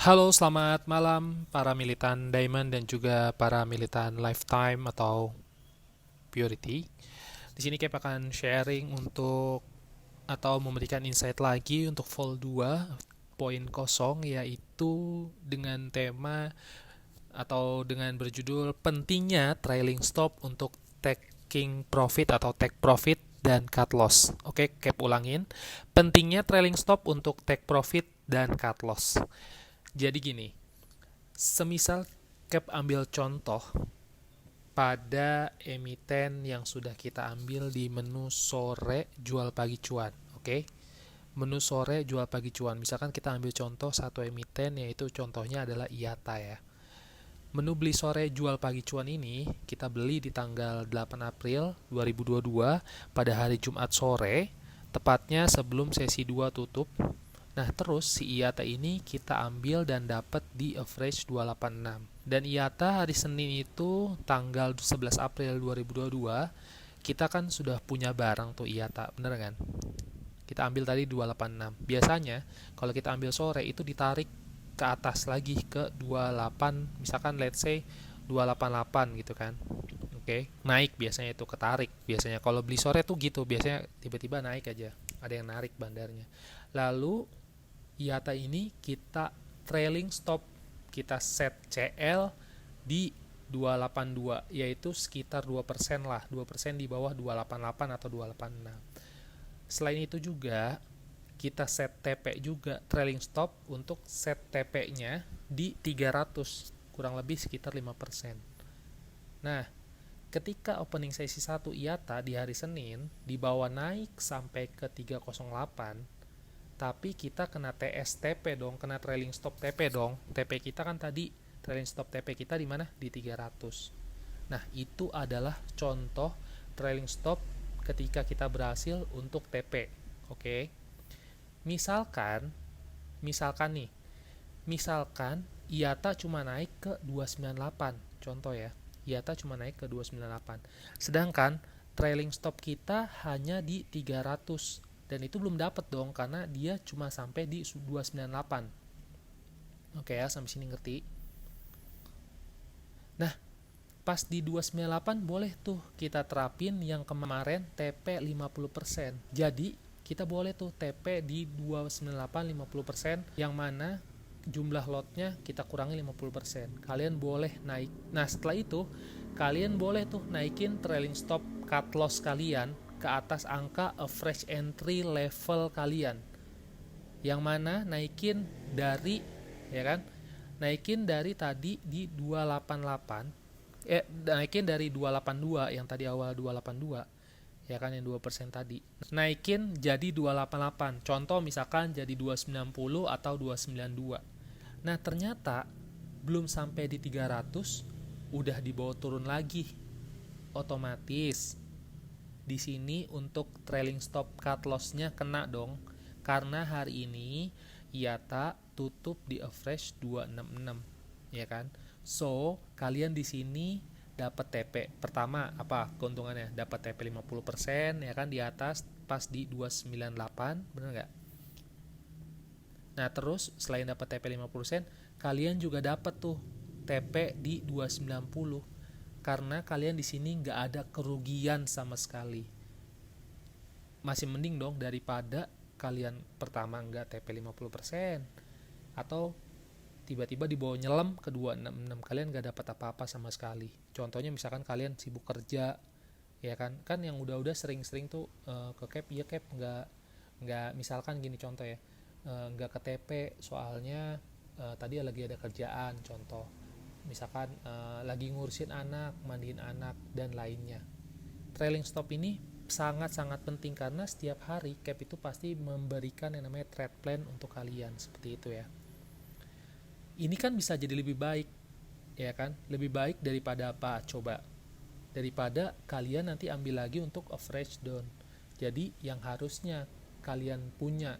Halo, selamat malam para militan Diamond dan juga para militan Lifetime atau Purity. Di sini Cap akan sharing untuk atau memberikan insight lagi untuk Vol 2 poin kosong, yaitu dengan tema atau dengan berjudul pentingnya trailing stop untuk taking profit atau take profit dan cut loss. Oke, Cap ulangin. Pentingnya trailing stop untuk take profit dan cut loss. Jadi gini, semisal Cap ambil contoh pada emiten yang sudah kita ambil di menu sore jual pagi cuan. Oke, menu sore jual pagi cuan. Misalkan kita ambil contoh satu emiten, yaitu contohnya adalah IATA ya. Menu beli sore jual pagi cuan ini kita beli di tanggal 8 April 2022 pada hari Jumat sore, tepatnya sebelum sesi 2 tutup. Nah, terus si IATA ini kita ambil dan dapat di average 286. Dan IATA hari Senin itu tanggal 11 April 2022, kita kan sudah punya barang tuh IATA, bener kan? Kita ambil tadi 286. Biasanya kalau kita ambil sore itu ditarik ke atas lagi ke 28, misalkan let's say 288 gitu kan. Oke, naik biasanya itu ketarik. Biasanya kalau beli sore tuh gitu, biasanya tiba-tiba naik aja. Ada yang narik bandarnya. Lalu IATA ini kita trailing stop, kita set CL di 282, yaitu sekitar 2% lah, 2% di bawah 288 atau 286. Selain itu juga kita set TP juga, trailing stop untuk set TP-nya di 300, kurang lebih sekitar 5%. Nah, ketika opening sesi 1 IATA di hari Senin dibawa naik sampai ke 308, tapi kita kena TSTP dong, kena trailing stop TP dong. TP kita kan tadi, trailing stop TP kita di mana? Di 300. Nah, itu adalah contoh trailing stop ketika kita berhasil untuk TP. Oke. Misalkan nih, misalkan IATA cuma naik ke 298, contoh ya. IATA cuma naik ke 298. Sedangkan trailing stop kita hanya di 300. Dan itu belum dapat dong karena dia cuma sampai di 298. Oke ya, sampai sini ngerti. Nah, pas di 298 boleh tuh kita terapin yang kemarin TP 50%. Jadi kita boleh tuh TP di 298 50%, yang mana jumlah lotnya kita kurangi 50%. Kalian boleh naik. Nah, setelah itu kalian boleh tuh naikin trailing stop cut loss kalian ke atas angka average entry level kalian. Yang mana naikin dari, ya kan? Naikin dari tadi di 288, naikin dari 282 yang tadi awal 282, ya kan, yang 2% tadi. Naikin jadi 288. Contoh misalkan jadi 290 atau 292. Nah, ternyata belum sampai di 300 udah dibawa turun lagi. Otomatis di sini untuk trailing stop cut loss-nya kena dong. Karena hari ini IATA tutup di average 266, ya kan? So, kalian di sini dapat TP. Pertama, apa keuntungannya? Dapat TP 50%, ya kan, di atas pas di 298, bener nggak? Nah, terus selain dapat TP 50%, kalian juga dapat tuh TP di 290. Karena kalian di sini nggak ada kerugian sama sekali. Masih mending dong daripada kalian pertama nggak TP 50%, atau tiba-tiba dibawa nyelam ke 266, kalian gak dapat apa-apa sama sekali. Contohnya misalkan kalian sibuk kerja, ya kan, yang udah sering-sering tuh ke cap, ya cap nggak misalkan gini contoh ya, nggak ke TP soalnya tadi lagi ada kerjaan, contoh misalkan lagi ngurusin anak, mandiin anak dan lainnya. Trailing stop ini sangat-sangat penting karena setiap hari cap itu pasti memberikan yang namanya trade plan untuk kalian, seperti itu ya. Ini kan bisa jadi lebih baik, ya kan? Lebih baik daripada apa? Coba. Daripada kalian nanti ambil lagi untuk average down. Jadi yang harusnya kalian punya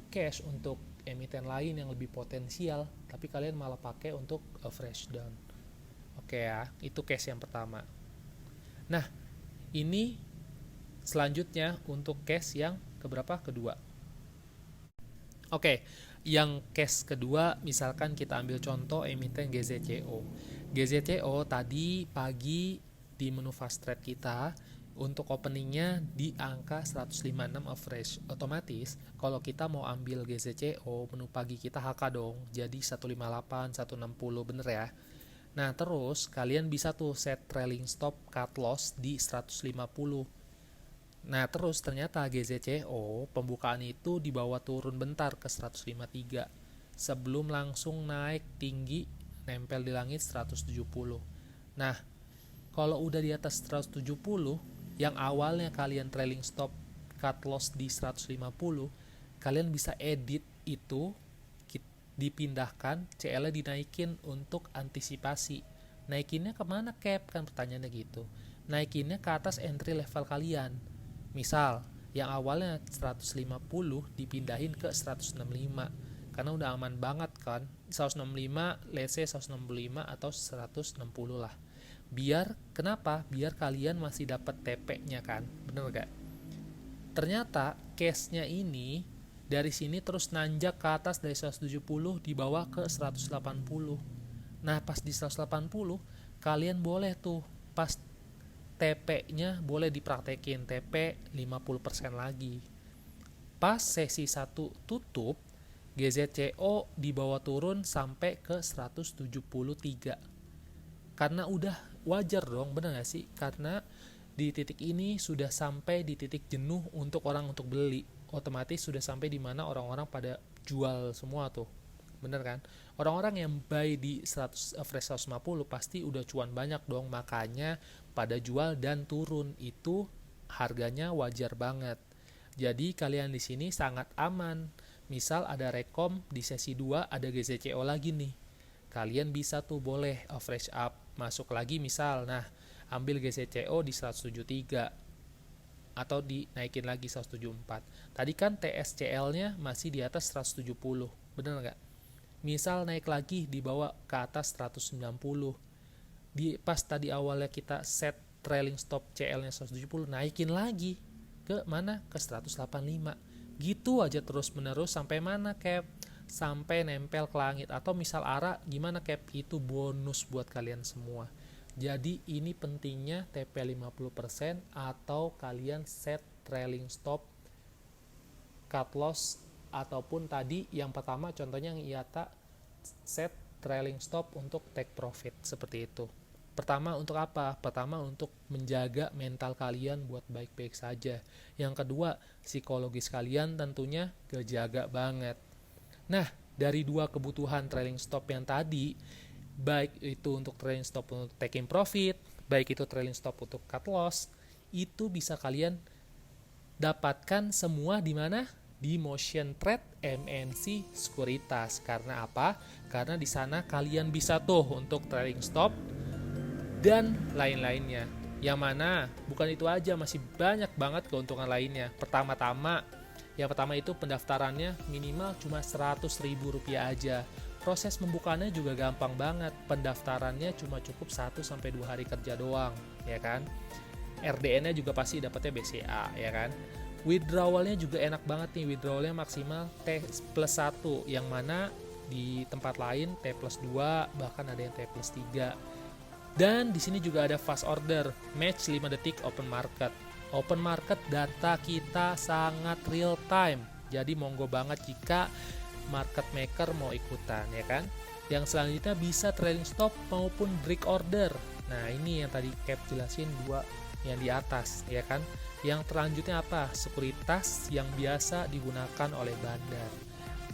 cash untuk emiten lain yang lebih potensial, tapi kalian malah pakai untuk average down. Oke ya, itu case yang pertama. Nah, ini selanjutnya untuk case yang keberapa? Kedua. Oke, yang case kedua, misalkan kita ambil contoh emiten GZCO. GZCO tadi pagi di menu fast trade kita untuk openingnya di angka 156 average. Otomatis kalau kita mau ambil GZCO menu pagi kita HK dong, jadi 158, 160 bener ya. Nah terus kalian bisa tuh set trailing stop cut loss di 150. Nah, terus ternyata GZCO pembukaan itu dibawa turun bentar ke 153 sebelum langsung naik tinggi nempel di langit 170. Nah, kalau udah di atas 170 yang awalnya kalian trailing stop cut loss di 150, kalian bisa edit itu dipindahkan CL-nya dinaikin untuk antisipasi. Naikinnya kemana cap? Kan pertanyaannya gitu. Naikinnya ke atas entry level kalian. Misal, yang awalnya 150 dipindahin ke 165. Karena udah aman banget kan. 165, let's say 165 atau 160 lah. Biar, kenapa? Biar kalian masih dapat TP-nya kan. Bener gak? Ternyata case-nya ini dari sini terus nanjak ke atas dari 170 dibawa ke 180. Nah, pas di 180 kalian boleh tuh pas TP-nya boleh dipraktekin TP 50% lagi. Pas sesi 1 tutup, GZCO dibawa turun sampai ke 173. Karena udah wajar dong, bener gak sih? Karena di titik ini sudah sampai di titik jenuh untuk orang untuk beli. Otomatis sudah sampai di mana orang-orang pada jual semua tuh. Bener kan? Orang-orang yang buy di 100 fresh 150 pasti udah cuan banyak dong, makanya pada jual dan turun itu harganya wajar banget. Jadi kalian di sini sangat aman. Misal ada rekom di sesi 2 ada GZCO lagi nih. Kalian bisa tuh boleh fresh up, masuk lagi misal. Nah, ambil GZCO di 173 atau dinaikin lagi 174. Tadi kan TSCL-nya masih di atas 170, bener nggak? Misal naik lagi dibawa ke atas 190. Pas tadi awalnya kita set trailing stop CL-nya 170, naikin lagi ke mana? Ke 185. Gitu aja terus menerus sampai mana cap? Sampai nempel ke langit. Atau misal arah gimana cap? Itu bonus buat kalian semua. Jadi ini pentingnya TP 50% atau kalian set trailing stop cut loss, ataupun tadi yang pertama contohnya yang IATA set trailing stop untuk take profit seperti itu. Pertama untuk apa? Pertama untuk menjaga mental kalian buat baik-baik saja. Yang kedua, psikologis kalian tentunya kejaga banget. Nah, dari dua kebutuhan trailing stop yang tadi, baik itu untuk trailing stop untuk taking profit, baik itu trailing stop untuk cut loss, itu bisa kalian dapatkan semua di mana? Di Motion Trade MNC Sekuritas. Karena apa? Karena di sana kalian bisa tuh untuk trailing stop dan lain-lainnya. Yang mana bukan itu aja, masih banyak banget keuntungan lainnya. Yang pertama itu pendaftarannya minimal cuma Rp100.000 aja. Proses pembukaannya juga gampang banget. Pendaftarannya cuma cukup 1-2 hari kerja doang, ya kan? RDN-nya juga pasti dapatnya BCA, ya kan? Withdrawalnya juga enak banget nih. Withdrawalnya maksimal T+1, yang mana di tempat lain T+2, bahkan ada yang T+3. Dan di sini juga ada fast order, match 5 detik open market. Open market data kita sangat real time. Jadi monggo banget jika market maker mau ikutan, ya kan? Yang selanjutnya bisa trailing stop maupun break order. Nah, ini yang tadi Cap jelasin dua yang di atas, ya kan? Yang selanjutnya apa? Sekuritas yang biasa digunakan oleh bandar.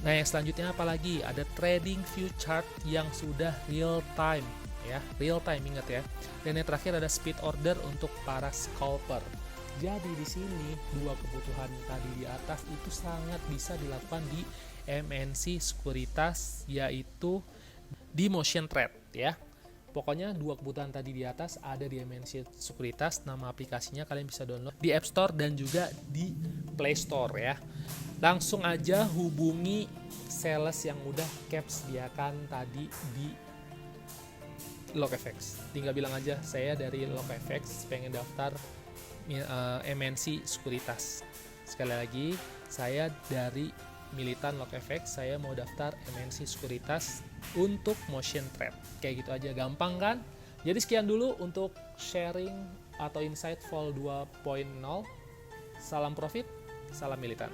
Nah, yang selanjutnya apa lagi? Ada trading view chart yang sudah real time, ya. Real time, ingat ya. Dan yang terakhir ada speed order untuk para scalper. Jadi di sini dua kebutuhan tadi di atas itu sangat bisa dilakukan di MNC Sekuritas, yaitu di Motion Trade, ya. Pokoknya dua kebutuhan tadi di atas ada di MNC Sekuritas. Nama aplikasinya kalian bisa download di App Store dan juga di Play Store, ya. Langsung aja hubungi sales yang udah Cap sediakan tadi di LockFX. Tinggal bilang aja saya dari LockFX pengen daftar MNC Sekuritas. Sekali lagi, saya dari Militan Lock FX, saya mau daftar MNC Sekuritas untuk motion trade. Kayak gitu aja, gampang kan? Jadi sekian dulu untuk sharing atau insight Vol 2.0. Salam profit, salam militan.